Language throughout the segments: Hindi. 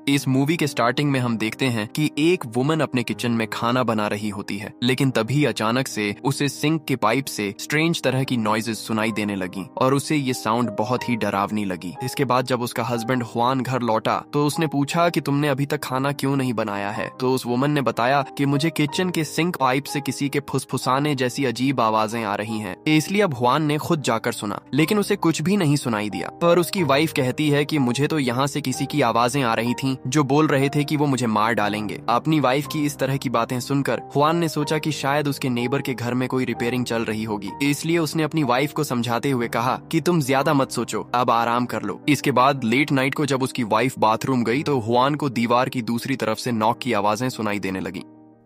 इस मूवी के स्टार्टिंग में हम देखते हैं कि एक वुमन अपने किचन में खाना बना रही होती है, लेकिन तभी अचानक से उसे सिंक के पाइप से स्ट्रेंज तरह की नॉइजेस सुनाई देने लगी और उसे ये साउंड बहुत ही डरावनी लगी। इसके बाद जब उसका हस्बैंड हुआन घर लौटा तो उसने पूछा कि तुमने अभी तक खाना क्यों नहीं बनाया है। तो उस वुमन ने बताया कि मुझे किचन के सिंक पाइप से किसी के फुसफुसाने जैसी अजीब आवाजें आ रही हैं। इसलिए अब हुआन ने खुद जाकर सुना, लेकिन उसे कुछ भी नहीं सुनाई दिया। पर उसकी वाइफ कहती है कि मुझे तो यहाँ से किसी की आवाजें आ रही थीं जो बोल रहे थे कि वो मुझे मार डालेंगे। अपनी वाइफ की इस तरह की बातें सुनकर हुआन ने सोचा कि शायद उसके नेबर के घर में कोई रिपेयरिंग चल रही होगी, इसलिए उसने अपनी वाइफ को समझाते हुए कहा कि तुम ज्यादा मत सोचो, अब आराम कर लो। इसके बाद लेट नाइट को जब उसकी वाइफ बाथरूम गई तो हुआन को दीवार की दूसरी तरफ से नॉक की आवाजें सुनाई देने लगी।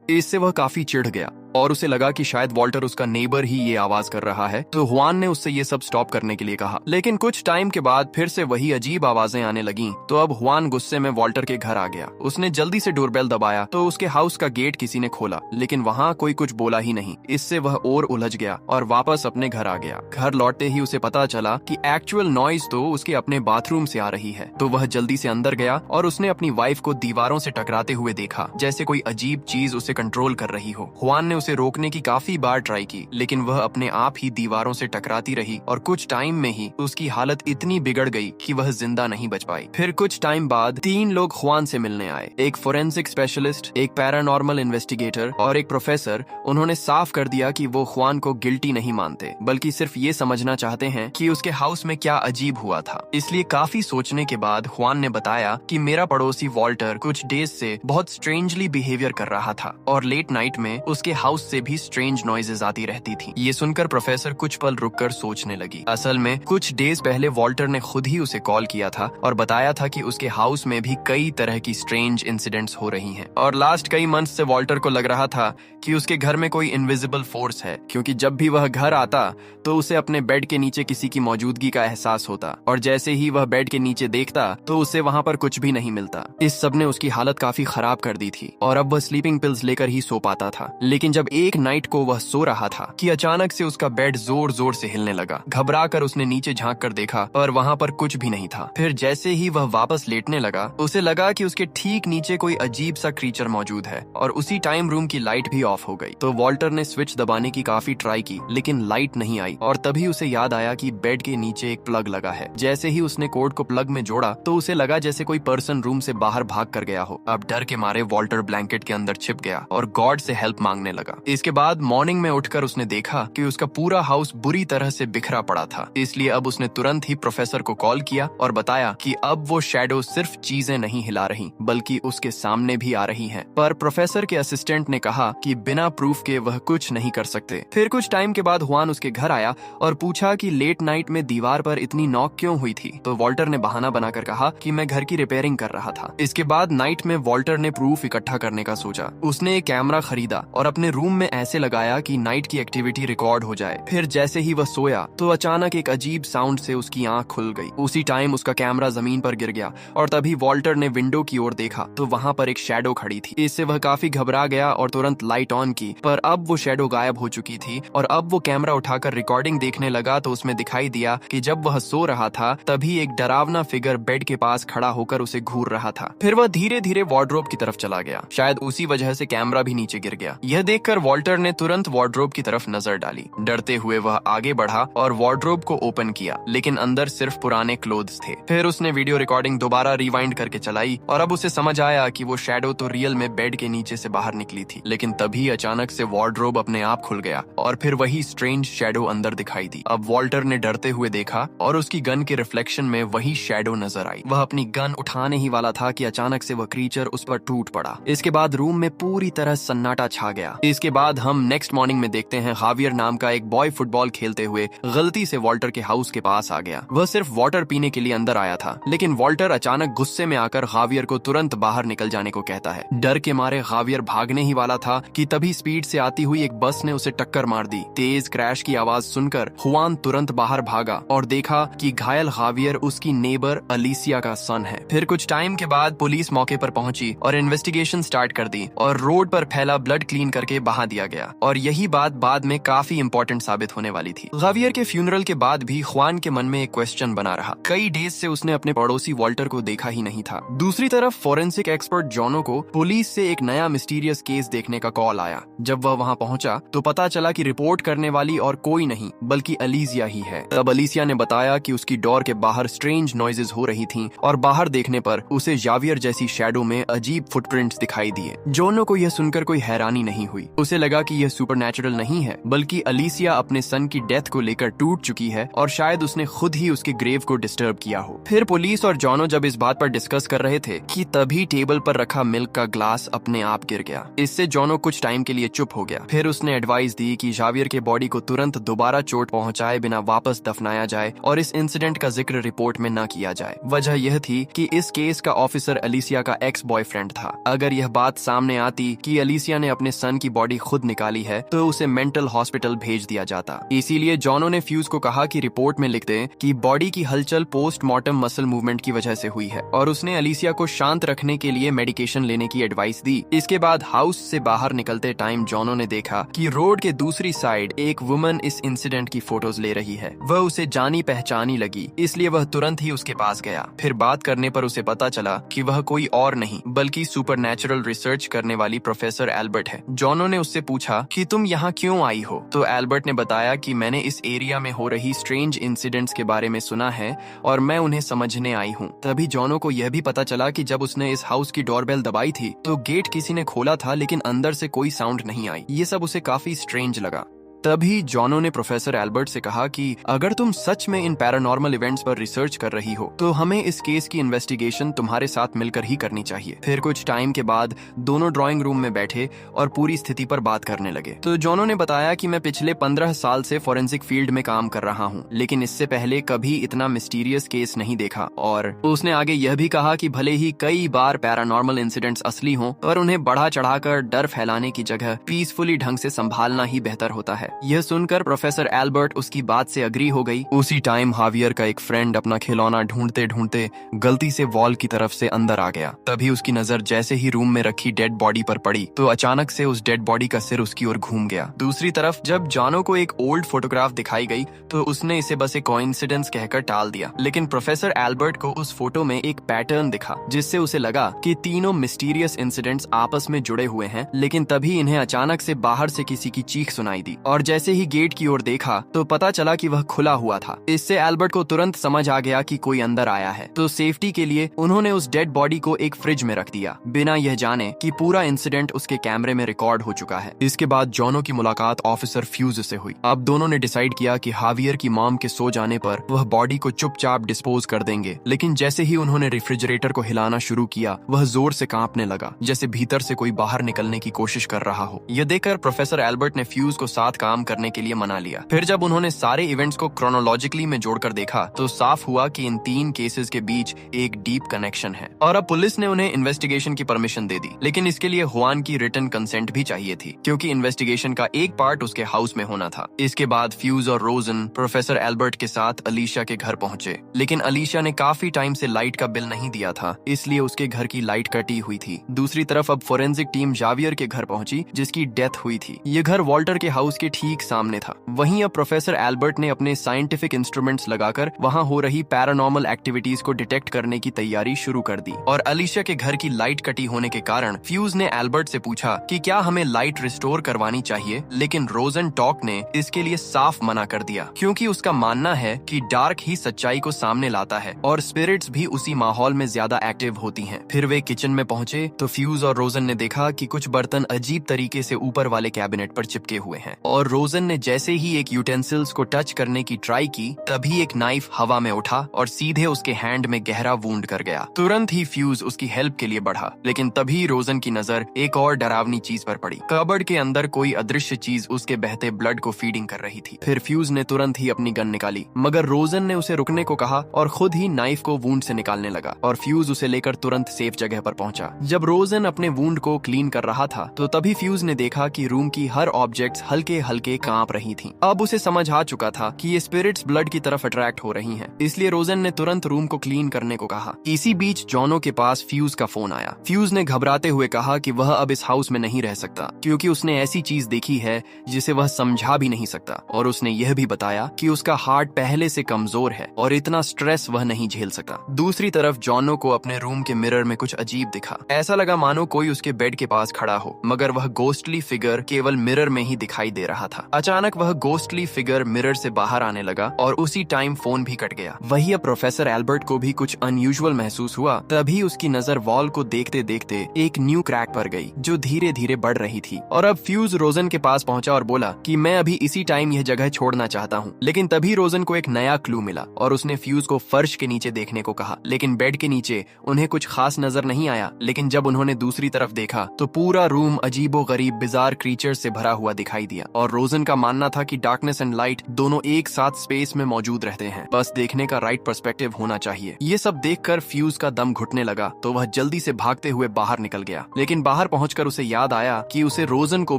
इससे वह काफी चिढ़ गया और उसे लगा कि शायद वॉल्टर उसका नेबर ही ये आवाज कर रहा है। तो हुआन ने उससे ये सब स्टॉप करने के लिए कहा, लेकिन कुछ टाइम के बाद फिर से वही अजीब आवाजें आने लगीं। तो अब हुआन गुस्से में वॉल्टर के घर आ गया। उसने जल्दी से डोरबेल दबाया तो उसके हाउस का गेट किसी ने खोला, लेकिन वहाँ कोई कुछ बोला ही नहीं। इससे वह और उलझ गया और वापस अपने घर आ गया। घर लौटते ही उसे पता चला कि एक्चुअल नॉइज तो उसके अपने बाथरूम से आ रही है। तो वह जल्दी से अंदर गया और उसने अपनी वाइफ को दीवारों से टकराते हुए देखा, जैसे कोई अजीब चीज उसे कंट्रोल कर रही हो। हुआन ने उसे रोकने की काफी बार ट्राई की, लेकिन वह अपने आप ही दीवारों से टकराती रही और कुछ टाइम में ही उसकी हालत इतनी बिगड़ गई कि वह जिंदा नहीं बच पाई। फिर कुछ टाइम बाद 3 लोग हुआन से मिलने आए, एक फोरेंसिक स्पेशलिस्ट, एक पैरानॉर्मल इन्वेस्टिगेटर और एक प्रोफेसर। उन्होंने साफ कर दिया कि वो हुआन को गिल्टी नहीं मानते, बल्कि सिर्फ ये समझना चाहते हैं कि उसके हाउस में क्या अजीब हुआ था। इसलिए काफी सोचने के बाद हुआन ने बताया कि मेरा पड़ोसी वॉल्टर कुछ डेज से बहुत स्ट्रेंजली बिहेवियर कर रहा था और लेट नाइट में उसके हाउस से भी स्ट्रेंज नॉइजेस आती रहती थी। ये सुनकर प्रोफेसर कुछ पल रुककर सोचने लगी। असल में कुछ डेज पहले वॉल्टर ने खुद ही उसे कॉल किया था और बताया था कि उसके हाउस में भी कई तरह की स्ट्रेंज इंसिडेंट्स हो रही हैं और लास्ट कई मंथ से वॉल्टर को लग रहा था कि उसके घर में कोई इनविजिबल फोर्स है, क्योंकि जब भी वह घर आता तो उसे अपने बेड के नीचे किसी की मौजूदगी का एहसास होता और जैसे ही वह बेड के नीचे देखता तो उसे वहाँ पर कुछ भी नहीं मिलता। इस सब ने उसकी हालत काफी खराब कर दी थी और अब वह स्लीपिंग पिल्स लेकर ही सो पाता था। लेकिन जब एक नाइट को वह सो रहा था कि अचानक से उसका बेड जोर जोर से हिलने लगा। घबराकर उसने नीचे झांक कर देखा पर वहाँ पर कुछ भी नहीं था। फिर जैसे ही वह वापस लेटने लगा उसे लगा कि उसके ठीक नीचे कोई अजीब सा क्रीचर मौजूद है और उसी टाइम रूम की लाइट भी ऑफ हो गई। तो वॉल्टर ने स्विच दबाने की काफी ट्राई की, लेकिन लाइट नहीं आई और तभी उसे याद आया कि बेड के नीचे एक प्लग लगा है। जैसे ही उसने कोड को प्लग में जोड़ा तो उसे लगा जैसे कोई पर्सन रूम से बाहर भाग कर गया हो। अब डर के मारे वॉल्टर ब्लैंकेट के अंदर छिप गया और गॉड से हेल्प मांगने लगा। इसके बाद मॉर्निंग में उठकर उसने देखा कि उसका पूरा हाउस बुरी तरह से बिखरा पड़ा था। इसलिए अब उसने तुरंत ही प्रोफेसर को कॉल किया और बताया कि अब वो शैडो सिर्फ चीजें नहीं हिला रही बल्कि उसके सामने भी आ रही हैं। पर प्रोफेसर के असिस्टेंट ने कहा कि बिना प्रूफ के वह कुछ नहीं कर सकते। फिर कुछ टाइम के बाद हुआन उसके घर आया और पूछा कि लेट नाइट में दीवार पर इतनी नॉक क्यों हुई थी। तो वॉल्टर ने बहाना बनाकर कहा कि मैं घर की रिपेयरिंग कर रहा था। इसके बाद नाइट में वॉल्टर ने प्रूफ इकट्ठा करने का सोचा। उसने एक कैमरा खरीदा और अपने रूम में ऐसे लगाया कि नाइट की एक्टिविटी रिकॉर्ड हो जाए। फिर जैसे ही वह सोया तो अचानक एक अजीब साउंड से उसकी आंख खुल गई। उसी टाइम उसका कैमरा जमीन पर गिर गया और तभी वॉल्टर ने विंडो की ओर देखा तो वहां पर एक शैडो खड़ी थी। इससे वह काफी घबरा गया और तुरंत लाइट ऑन की, पर अब वो शैडो गायब हो चुकी थी और अब वो कैमरा उठाकर रिकॉर्डिंग देखने लगा तो उसमें दिखाई दिया कि जब वह सो रहा था तभी एक डरावना फिगर बेड के पास खड़ा होकर उसे घूर रहा था। फिर वह धीरे धीरे वार्डरोब की तरफ चला गया। शायद उसी वजह से कैमरा भी नीचे गिर गया। यह देखकर वॉल्टर ने तुरंत वार्डरोब की तरफ नजर डाली। डरते हुए वह आगे बढ़ा और वार्डरोब को ओपन किया, लेकिन अंदर सिर्फ पुराने क्लोथ्स थे। फिर उसने वीडियो रिकॉर्डिंग दोबारा रिवाइंड करके चलाई और अब उसे समझ आया कि वो शैडो तो रियल में बेड के नीचे से बाहर निकली थी। लेकिन तभी अचानक से वार्डरोब अपने आप खुल गया और फिर वही स्ट्रेंज शैडो अंदर दिखाई दी। अब वॉल्टर ने डरते हुए देखा और उसकी गन के रिफ्लेक्शन में वही शैडो नजर आई। वह अपनी गन उठाने ही वाला था कि अचानक से वह क्रीचर उस पर टूट पड़ा। इसके बाद रूम में पूरी तरह सन्नाटा छा गया। इसके बाद हम नेक्स्ट मॉर्निंग में देखते हैं हावियर नाम का एक बॉय फुटबॉल खेलते हुए गलती से वॉल्टर के हाउस के पास आ गया। वह सिर्फ वाटर पीने के लिए अंदर आया था, लेकिन वॉल्टर अचानक गुस्से में आकर हावियर को तुरंत बाहर निकल जाने को कहता है। डर के मारे हावियर भागने ही वाला था कि तभी स्पीड से आती हुई एक बस ने उसे टक्कर मार दी। तेज क्रैश की आवाज सुनकर हुआन तुरंत बाहर भागा और देखा कि घायल हावियर उसकी नेबर अलीसिया का सन है। फिर कुछ टाइम के बाद पुलिस मौके पर पहुंची और इन्वेस्टिगेशन स्टार्ट कर दी और रोड पर फैला ब्लड क्लीन करके बहा दिया गया और यही बात बाद में काफी इंपॉर्टेंट साबित होने वाली थी। जावियर के फ्यूनरल के बाद भी ख्वान के मन में एक क्वेश्चन बना रहा। कई डेज से उसने अपने पड़ोसी वॉल्टर को देखा ही नहीं था। दूसरी तरफ फोरेंसिक एक्सपर्ट जॉनो को पुलिस से एक नया मिस्टीरियस केस देखने का कॉल आया। जब वह वहां पहुंचा तो पता चला कि रिपोर्ट करने वाली और कोई नहीं बल्कि अलीसिया ही है। तब अलीसिया ने बताया कि उसकी डोर के बाहर स्ट्रेंज नॉइजेस हो रही थीं और बाहर देखने पर उसे जावियर जैसी शैडो में अजीब फुटप्रिंट्स दिखाई दिए। जॉनो को यह सुनकर कोई हैरानी नहीं हुई। उसे लगा कि यह सुपरनैचुरल नहीं है बल्कि अलीसिया अपने सन की डेथ को लेकर टूट चुकी है और शायद उसने खुद ही उसके ग्रेव को डिस्टर्ब किया हो। फिर पुलिस और जॉनो जब इस बात पर डिस्कस कर रहे थे कि तभी टेबल पर रखा मिल्क का ग्लास अपने आप गिर गया। इससे जॉनो कुछ टाइम के लिए चुप हो गया। फिर उसने एडवाइस दी कि जावियर के बॉडी को तुरंत दोबारा चोट पहुंचाए बिना वापस दफनाया जाए और इस इंसिडेंट का जिक्र रिपोर्ट में न किया जाए। वजह यह थी कि इस केस का ऑफिसर अलीसिया का एक्स बॉयफ्रेंड था। अगर यह बात सामने आती कि अलीसिया ने अपने सन की बॉडी खुद निकाली है तो उसे मेंटल हॉस्पिटल भेज दिया जाता। इसीलिए जॉनो ने फ्यूज को कहा कि रिपोर्ट में लिख दे कि बॉडी की हलचल पोस्टमार्टम मसल मूवमेंट की वजह से हुई है और उसने अलीसिया को शांत रखने के लिए मेडिकेशन लेने की एडवाइस दी। इसके बाद हाउस से बाहर निकलते टाइम जॉनो ने देखा कि रोड के दूसरी साइड एक वुमन इस इंसिडेंट की फोटोज ले रही है। वह उसे जानी पहचानी लगी, इसलिए वह तुरंत ही उसके पास गया। फिर बात करने पर उसे पता चला कि वह कोई और नहीं बल्कि सुपरनैचुरल रिसर्च करने वाली प्रोफेसर एल्बर्ट है। जॉनो ने उससे पूछा कि तुम यहाँ क्यों आई हो? तो एल्बर्ट ने बताया कि मैंने इस एरिया में हो रही स्ट्रेंज इंसिडेंट्स के बारे में सुना है और मैं उन्हें समझने आई हूँ। तभी जॉनो को यह भी पता चला कि जब उसने इस हाउस की डोरबेल दबाई थी तो गेट किसी ने खोला था लेकिन अंदर से कोई साउंड नहीं आई। ये सब उसे काफी स्ट्रेंज लगा। तभी जॉनो ने प्रोफेसर एल्बर्ट से कहा कि अगर तुम सच में इन पैरानॉर्मल इवेंट्स पर रिसर्च कर रही हो तो हमें इस केस की इन्वेस्टिगेशन तुम्हारे साथ मिलकर ही करनी चाहिए। फिर कुछ टाइम के बाद दोनों ड्राइंग रूम में बैठे और पूरी स्थिति पर बात करने लगे। तो जॉनो ने बताया कि मैं पिछले 15 साल से फोरेंसिक फील्ड में काम कर रहा हूँ लेकिन इससे पहले कभी इतना मिस्टीरियस केस नहीं देखा। और उसने आगे यह भी कहा कि भले ही कई बार पैरानॉर्मल इंसिडेंट्स असली हों पर उन्हें बढ़ा चढ़ाकर डर फैलाने की जगह पीसफुली ढंग से संभालना ही बेहतर होता है। यह सुनकर प्रोफेसर एल्बर्ट उसकी बात से अग्री हो गई। उसी टाइम हावियर का एक फ्रेंड अपना खिलौना ढूंढते ढूंढते गलती से वॉल की तरफ से अंदर आ गया। तभी उसकी नजर जैसे ही रूम में रखी डेड बॉडी पर पड़ी तो अचानक से उस डेड बॉडी का सिर उसकी ओर घूम गया। दूसरी तरफ जब जॉनो को एक ओल्ड फोटोग्राफ दिखाई गई तो उसने इसे बस एक कोइंसिडेंस कहकर टाल दिया। लेकिन प्रोफेसर एल्बर्ट को उस फोटो में एक पैटर्न दिखा जिससे उसे लगा कि तीनों मिस्टीरियस इंसिडेंट्स आपस में जुड़े हुए हैं। लेकिन तभी इन्हें अचानक से बाहर से किसी की चीख सुनाई दी और जैसे ही गेट की ओर देखा तो पता चला कि वह खुला हुआ था। इससे एल्बर्ट को तुरंत समझ आ गया कि कोई अंदर आया है। तो सेफ्टी के लिए उन्होंने उस डेड बॉडी को एक फ्रिज में रख दिया बिना यह जाने कि पूरा इंसिडेंट उसके कैमरे में रिकॉर्ड हो चुका है। इसके बाद जॉनो की मुलाकात ऑफिसर फ्यूज से हुई। अब दोनों ने डिसाइड किया कि हावियर की मॉम के सो जाने पर वह बॉडी को चुपचाप डिस्पोज कर देंगे। लेकिन जैसे ही उन्होंने रेफ्रिजरेटर को हिलाना शुरू किया वह जोर से कांपने लगा जैसे भीतर से कोई बाहर निकलने की कोशिश कर रहा हो। यह देखकर प्रोफेसर एल्बर्ट ने फ्यूज को साथ काम करने के लिए मना लिया। फिर जब उन्होंने सारे इवेंट्स को क्रोनोलॉजिकली में जोड़कर देखा तो साफ हुआ कि इन तीन केसेस के बीच एक डीप कनेक्शन है। और अब पुलिस ने उन्हें इन्वेस्टिगेशन की परमिशन दे दी। लेकिन इसके लिए हुआन की रिटन कंसेंट भी चाहिए थी क्योंकि इन्वेस्टिगेशन का एक पार्ट उसके हाउस में होना था। इसके बाद फ्यूज और रोजन प्रोफेसर एल्बर्ट के साथ अलीशा के घर पहुंचे। लेकिन अलीशा ने काफी टाइम से लाइट का बिल नहीं दिया था, इसलिए उसके घर की लाइट कटी हुई थी। दूसरी तरफ अब फोरेंसिक टीम जावियर के घर पहुंची जिसकी डेथ हुई थी। ये घर वॉल्टर के हाउस के ठीक सामने था। वहीं अब प्रोफेसर एल्बर्ट ने अपने साइंटिफिक इंस्ट्रूमेंट्स लगाकर वहां हो रही पैरानॉर्मल एक्टिविटीज को डिटेक्ट करने की तैयारी शुरू कर दी। और अलीशा के घर की लाइट कटी होने के कारण फ्यूज ने एल्बर्ट से पूछा कि क्या हमें लाइट रिस्टोर करवानी चाहिए, लेकिन रोजन टॉक ने इसके लिए साफ मना कर दिया क्योंकि उसका मानना है कि डार्क ही सच्चाई को सामने लाता है और स्पिरिट्स भी उसी माहौल में ज्यादा एक्टिव होती हैं। फिर वे किचन में पहुंचे तो फ्यूज और रोजन ने देखा कि कुछ बर्तन अजीब तरीके से ऊपर वाले कैबिनेट पर चिपके हुए हैं। और रोजन ने जैसे ही एक यूटेंसिल्स को टच करने की ट्राई की तभी एक नाइफ हवा में उठा और सीधे उसके हैंड में गहरा वूंड कर गया। तुरंत ही फ्यूज उसकी हेल्प के लिए बढ़ा, लेकिन तभी रोजन की नजर एक और डरावनी चीज पर पड़ी। कबर्ड के अंदर कोई अदृश्य चीज उसके बहते ब्लड को फीडिंग कर रही थी। फिर फ्यूज ने तुरंत ही अपनी गन निकाली, मगर रोजन ने उसे रुकने को कहा और खुद ही नाइफ को वूंड से निकालने लगा और फ्यूज उसे लेकर तुरंत सेफ जगह पर पहुंचा। जब रोजन अपने वूंड को क्लीन कर रहा था तो तभी फ्यूज ने देखा कि रूम की हर ऑब्जेक्ट्स हल्के के कांप रही थीं। अब उसे समझ आ चुका था कि ये स्पिरिट्स ब्लड की तरफ अट्रैक्ट हो रही हैं। इसलिए रोजन ने तुरंत रूम को क्लीन करने को कहा। इसी बीच जॉनो के पास फ्यूज का फोन आया। फ्यूज ने घबराते हुए कहा कि वह अब इस हाउस में नहीं रह सकता क्योंकि उसने ऐसी चीज देखी है जिसे वह समझा भी नहीं सकता, और उसने यह भी बताया कि उसका हार्ट पहले से कमजोर है और इतना स्ट्रेस वह नहीं झेल सकता। दूसरी तरफ जॉनो को अपने रूम के मिरर में कुछ अजीब दिखा। ऐसा लगा मानो कोई उसके बेड के पास खड़ा हो, मगर वह गोस्टली फिगर केवल मिरर में ही दिखाई दे रहा था। अचानक वह गोस्टली फिगर मिरर से बाहर आने लगा और उसी टाइम फोन भी कट गया। वही अब प्रोफेसर एल्बर्ट को भी कुछ अनयूजुअल महसूस हुआ। तभी उसकी नजर वॉल को देखते देखते एक न्यू क्रैक पर गई जो धीरे धीरे बढ़ रही थी। और अब फ्यूज रोजन के पास पहुंचा और बोला कि मैं अभी इसी टाइम यह जगह छोड़ना चाहता हूं। लेकिन तभी रोजन को एक नया क्लू मिला और उसने फ्यूज को फर्श के नीचे देखने को कहा। लेकिन बेड के नीचे उन्हें कुछ खास नजर नहीं आया। लेकिन जब उन्होंने दूसरी तरफ देखा तो पूरा रूम अजीबो गरीब बिजार क्रीचर से भरा हुआ दिखाई दिया। और रोजन का मानना था कि डार्कनेस एंड लाइट दोनों एक साथ स्पेस में मौजूद रहते हैं, बस देखने का राइट पर्सपेक्टिव होना चाहिए। ये सब देखकर फ्यूज का दम घुटने लगा तो वह जल्दी से भागते हुए बाहर निकल गया। लेकिन बाहर पहुंचकर उसे याद आया कि उसे रोजन को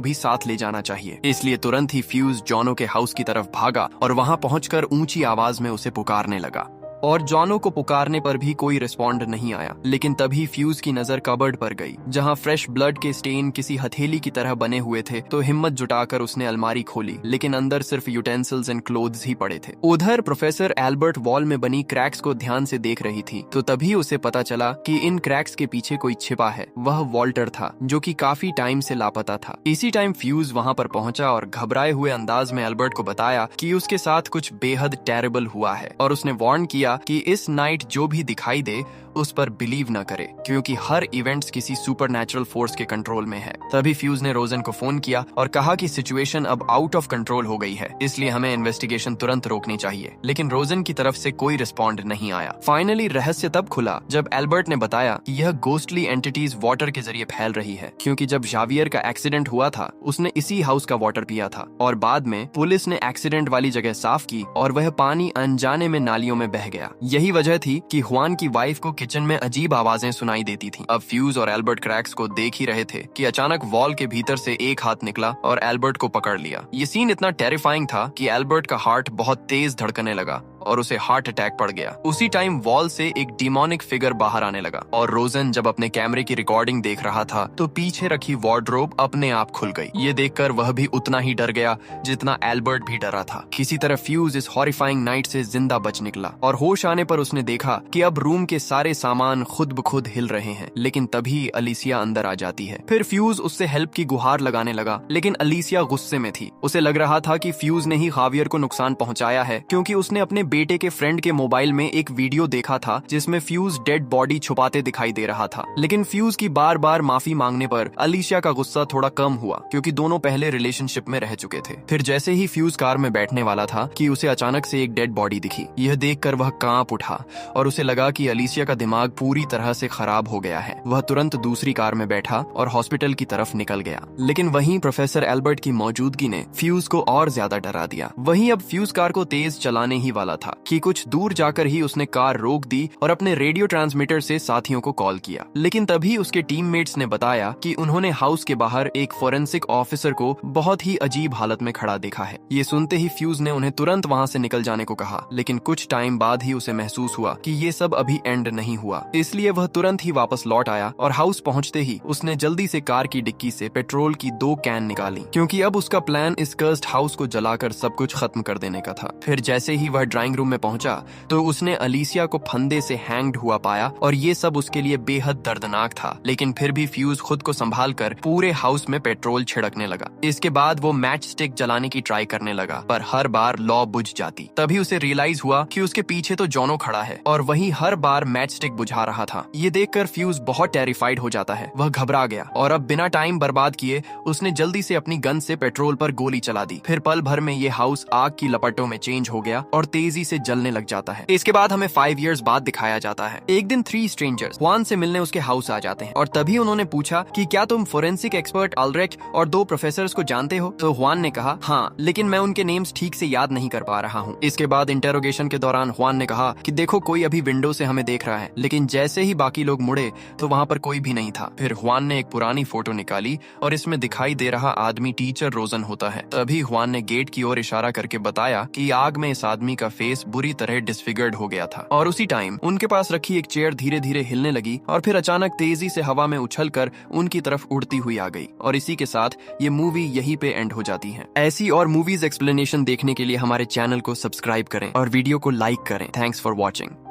भी साथ ले जाना चाहिए। इसलिए तुरंत ही फ्यूज जॉनो के हाउस की तरफ भागा और वहां पहुंचकर ऊंची आवाज में उसे पुकारने लगा। और जॉनो को पुकारने पर भी कोई रिस्पॉन्ड नहीं आया। लेकिन तभी फ्यूज की नजर कबर्ड पर गई जहां फ्रेश ब्लड के स्टेन किसी हथेली की तरह बने हुए थे। तो हिम्मत जुटाकर उसने अलमारी खोली, लेकिन अंदर सिर्फ यूटेंसिल्स एंड क्लोथ्स ही पड़े थे। उधर प्रोफेसर एल्बर्ट वॉल में बनी क्रैक्स को ध्यान से देख रही थी। तो तभी उसे पता चला कि इन क्रैक्स के पीछे कोई छिपा है। वह वॉल्टर था जो कि काफी टाइम से लापता था। इसी टाइम फ्यूज वहां पर पहुंचा और घबराए हुए अंदाज में एल्बर्ट को बताया कि उसके साथ कुछ बेहद टेरेबल हुआ है। और उसने वार्न किया कि इस नाइट जो भी दिखाई दे उस पर बिलीव न करे क्योंकि हर इवेंट्स किसी सुपरनैचुरल फोर्स के कंट्रोल में है। तभी फ्यूज ने रोजन को फोन किया और कहा कि सिचुएशन अब आउट ऑफ कंट्रोल हो गई है, इसलिए हमें इन्वेस्टिगेशन तुरंत रोकनी चाहिए। लेकिन रोजन की तरफ से कोई रिस्पॉन्ड नहीं आया। फाइनली रहस्य तब खुला जब एल्बर्ट ने बताया कि यह गोस्टली एंटिटीज वाटर के जरिए फैल रही है, क्योंकि जब जावियर का एक्सीडेंट हुआ था उसने इसी हाउस का वाटर पिया था और बाद में पुलिस ने एक्सीडेंट वाली जगह साफ की और वह पानी अनजाने में नालियों में बह गया। यही वजह थी कि हुआन की वाइफ को किचन में अजीब आवाजें सुनाई देती थीं। अब फ्यूज और एल्बर्ट क्रैक्स को देख ही रहे थे कि अचानक वॉल के भीतर से एक हाथ निकला और एल्बर्ट को पकड़ लिया। ये सीन इतना टेरिफाइंग था कि एल्बर्ट का हार्ट बहुत तेज धड़कने लगा और उसे हार्ट अटैक पड़ गया। उसी टाइम वॉल से एक डिमोनिक फिगर बाहर आने लगा और रोजन जब अपने कैमरे की रिकॉर्डिंग देख रहा था तो पीछे रखी वार्डरोब अपने आप खुल गई। ये देखकर वह भी उतना ही डर गया जितना एल्बर्ट भी डरा था। किसी तरह फ्यूज इस हॉरिफाइंग नाइट से जिंदा बच निकला और होश आने पर उसने देखा कि अब रूम के सारे सामान खुद ब खुद हिल रहे हैं। लेकिन तभी अलीसिया अंदर आ जाती है। फिर फ्यूज उससे हेल्प की गुहार लगाने लगा, लेकिन अलीसिया गुस्से में थी। उसे लग रहा था कि फ्यूज ने ही जावियर को नुकसान पहुंचाया है क्योंकि उसने अपने बेटे के फ्रेंड के मोबाइल में एक वीडियो देखा था जिसमें फ्यूज डेड बॉडी छुपाते दिखाई दे रहा था। लेकिन फ्यूज की बार बार माफी मांगने पर अलीसिया का गुस्सा थोड़ा कम हुआ क्योंकि दोनों पहले रिलेशनशिप में रह चुके थे। फिर जैसे ही फ्यूज कार में बैठने वाला था कि उसे अचानक से एक डेड बॉडी दिखी। यह देखकर वह कांप उठा और उसे लगा कि अलीसिया का दिमाग पूरी तरह से खराब हो गया है। वह तुरंत दूसरी कार में बैठा और हॉस्पिटल की तरफ निकल गया। लेकिन वहीं प्रोफेसर एल्बर्ट की मौजूदगी ने फ्यूज को और ज्यादा डरा दिया। वहीं अब फ्यूज कार को तेज चलाने ही वाला था कि कुछ दूर जाकर ही उसने कार रोक दी और अपने रेडियो ट्रांसमीटर से साथियों को कॉल किया। लेकिन तभी उसके टीममेट्स ने बताया कि उन्होंने हाउस के बाहर एक फोरेंसिक ऑफिसर को बहुत ही अजीब हालत में खड़ा देखा है। ये सुनते ही फ्यूज ने उन्हें तुरंत वहां से निकल जाने को कहा। लेकिन कुछ टाइम बाद ही उसे महसूस हुआ कि ये सब अभी एंड नहीं हुआ, इसलिए वह तुरंत ही वापस लौट आया और हाउस पहुंचते ही उसने जल्दी से कार की डिक्की से पेट्रोल की 2 कैन निकाली क्योंकि अब उसका प्लान इस कर्स्ड हाउस को जलाकर सब कुछ खत्म कर देने का था। फिर जैसे ही वह ड्राइंग रूम में पहुंचा तो उसने अलीसिया को फंदे से हैंग्ड हुआ पाया और ये सब उसके लिए बेहद दर्दनाक था। लेकिन फिर भी फ्यूज खुद को संभाल कर पूरे हाउस में पेट्रोल छिड़कने लगा। इसके बाद वो मैच स्टिक जलाने की ट्राई करने लगा पर हर बार लौ बुझ जाती। तभी उसे रियलाइज हुआ कि उसके पीछे तो जॉनो खड़ा है और वही हर बार मैच स्टिक बुझा रहा था। ये देखकर फ्यूज बहुत टेरिफाइड हो जाता है। वह घबरा गया और अब बिना टाइम बर्बाद किए उसने जल्दी से अपनी गन से पेट्रोल पर गोली चला दी। फिर पल भर में ये हाउस आग की लपटों में चेंज हो गया और तेजी तेजी से जलने लग जाता है। इसके बाद हमें 5 इयर्स बाद दिखाया जाता है। एक दिन 3 स्ट्रेंजर्स जुआन से मिलने उसके हाउस आ जाते हैं और तभी उन्होंने पूछा कि क्या तुम फोरेंसिक एक्सपर्ट अल्ड्रिच और 2 प्रोफेसर्स को जानते हो? तो जुआन ने कहा हाँ, लेकिन मैं उनके नेम्स ठीक से याद नहीं कर पा रहा हूँ। इसके बाद इंटेरोगेशन के दौरान जुआन ने कहा कि देखो कोई अभी विंडो से हमें देख रहा है, लेकिन जैसे ही बाकी लोग मुड़े तो वहाँ पर कोई भी नहीं था। फिर जुआन ने एक पुरानी फोटो निकाली और इसमें दिखाई दे रहा आदमी टीचर रोजन होता है। तभी जुआन ने गेट की ओर इशारा करके बताया कि आग में इस आदमी का फेस बुरी तरह डिसफिगर्ड हो गया था। और उसी टाइम उनके पास रखी एक चेयर धीरे धीरे हिलने लगी और फिर अचानक तेजी से हवा में उछलकर उनकी तरफ उड़ती हुई आ गई। और इसी के साथ ये मूवी यहीं पे एंड हो जाती है। ऐसी और मूवीज एक्सप्लेनेशन देखने के लिए हमारे चैनल को सब्सक्राइब करें और वीडियो को लाइक करें। Thanks for watching.